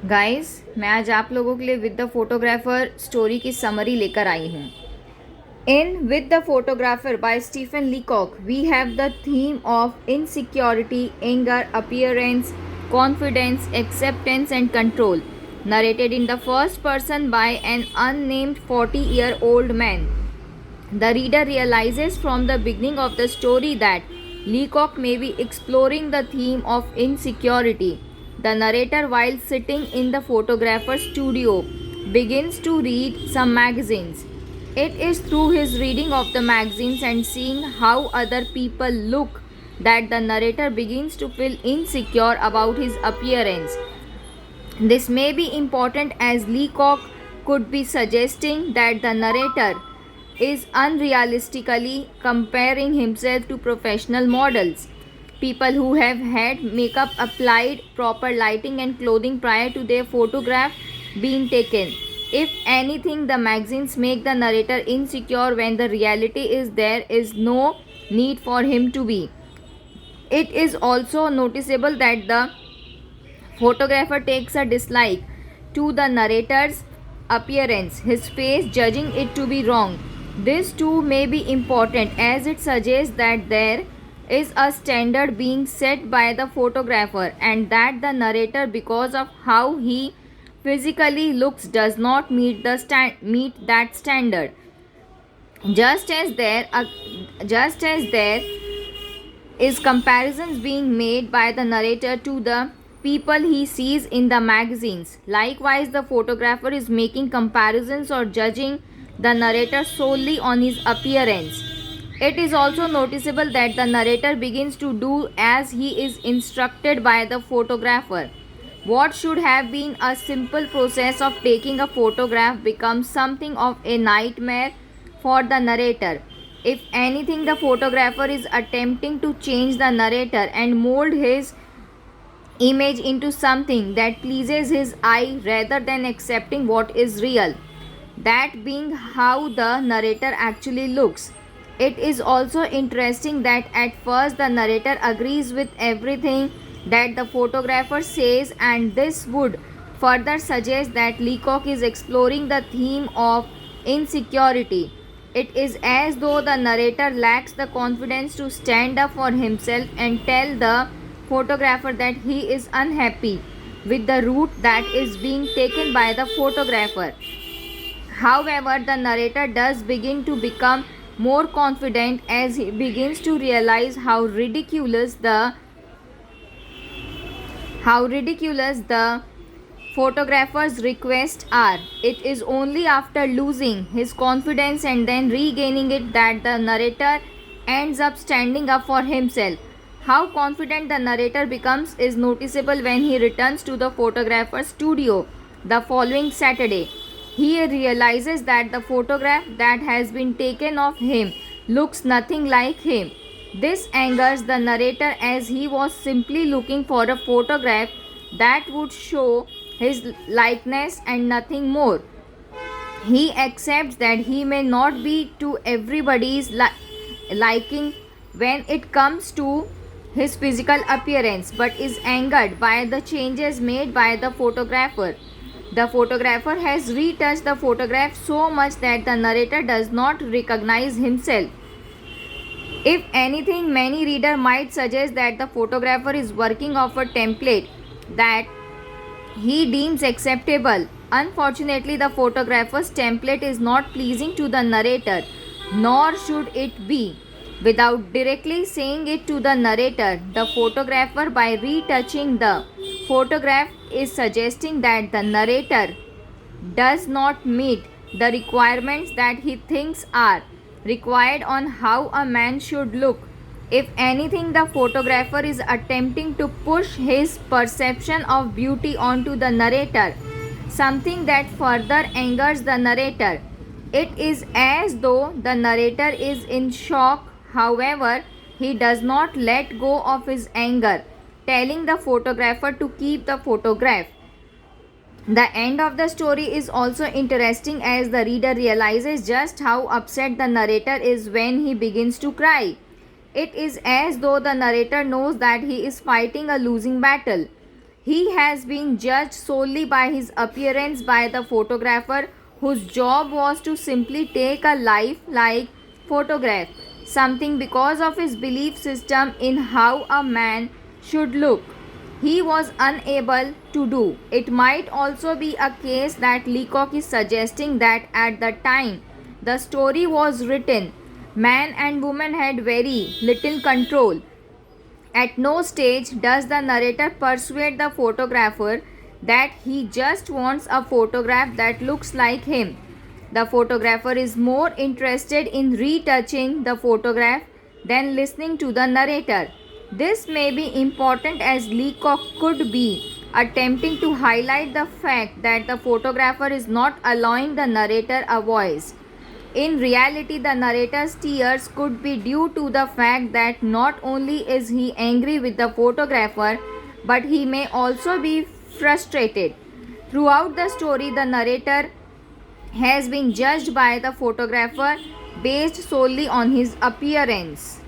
Guys, मैं आज आप लोगों के लिए विद द फोटोग्राफर स्टोरी की समरी लेकर आई हूँ. In With the Photographer by Stephen Leacock, we have the theme of insecurity, anger, appearance, confidence, acceptance, and control, narrated in the first person by an unnamed 40-year-old man. The reader realizes from the beginning of the story that Leacock may be exploring the theme of insecurity. The narrator, while sitting in the photographer's studio, begins to read some magazines. It is through his reading of the magazines and seeing how other people look that the narrator begins to feel insecure about his appearance. This may be important as Leacock could be suggesting that the narrator is unrealistically comparing himself to professional models, people who have had makeup applied, proper lighting and clothing prior to their photograph being taken. If anything, the magazines make the narrator insecure when the reality is there is no need for him to be. It is also noticeable that the photographer takes a dislike to the narrator's appearance, his face, judging it to be wrong. This too may be important as it suggests that there is a standard being set by the photographer and that the narrator, because of how he physically looks, does not meet that standard. Just as there is comparisons being made by the narrator to the people he sees in the magazines. Likewise, the photographer is making comparisons or judging the narrator solely on his appearance. It is also noticeable that the narrator begins to do as he is instructed by the photographer. What should have been a simple process of taking a photograph becomes something of a nightmare for the narrator. If anything, the photographer is attempting to change the narrator and mold his image into something that pleases his eye rather than accepting what is real, that being how the narrator actually looks. It is also interesting that at first the narrator agrees with everything that the photographer says, and this would further suggest that Leacock is exploring the theme of insecurity. It is as though the narrator lacks the confidence to stand up for himself and tell the photographer that he is unhappy with the route that is being taken by the photographer. However, the narrator does begin to become more confident as he begins to realize how ridiculous the photographer's requests are. It is only after losing his confidence and then regaining it that the narrator ends up standing up for himself. How confident the narrator becomes is noticeable when he returns to the photographer's studio the following Saturday. He realizes that the photograph that has been taken of him looks nothing like him. This angers the narrator as he was simply looking for a photograph that would show his likeness and nothing more. He accepts that he may not be to everybody's liking when it comes to his physical appearance, but is angered by the changes made by the photographer. The photographer has retouched the photograph so much that the narrator does not recognize himself. If anything, many reader might suggest that the photographer is working off a template that he deems acceptable. Unfortunately, the photographer's template is not pleasing to the narrator, nor should it be. Without directly saying it to the narrator, the photographer, by retouching the photograph, is suggesting that the narrator does not meet the requirements that he thinks are required on how a man should look. If anything, the photographer is attempting to push his perception of beauty onto the narrator, something that further angers the narrator. It is as though the narrator is in shock. However, he does not let go of his anger, telling the photographer to keep the photograph. The end of the story is also interesting as the reader realizes just how upset the narrator is when he begins to cry. It is as though the narrator knows that he is fighting a losing battle. He has been judged solely by his appearance by the photographer, whose job was to simply take a lifelike photograph, something because of his belief system in how a man should look. He was unable to do. It might also be a case that Leacock is suggesting that at the time the story was written, man and woman had very little control. At no stage does the narrator persuade the photographer that he just wants a photograph that looks like him. The photographer is more interested in retouching the photograph than listening to the narrator. This may be important, as Leacock could be attempting to highlight the fact that the photographer is not allowing the narrator a voice. In reality, the narrator's tears could be due to the fact that not only is he angry with the photographer, but he may also be frustrated. Throughout the story, the narrator has been judged by the photographer based solely on his appearance.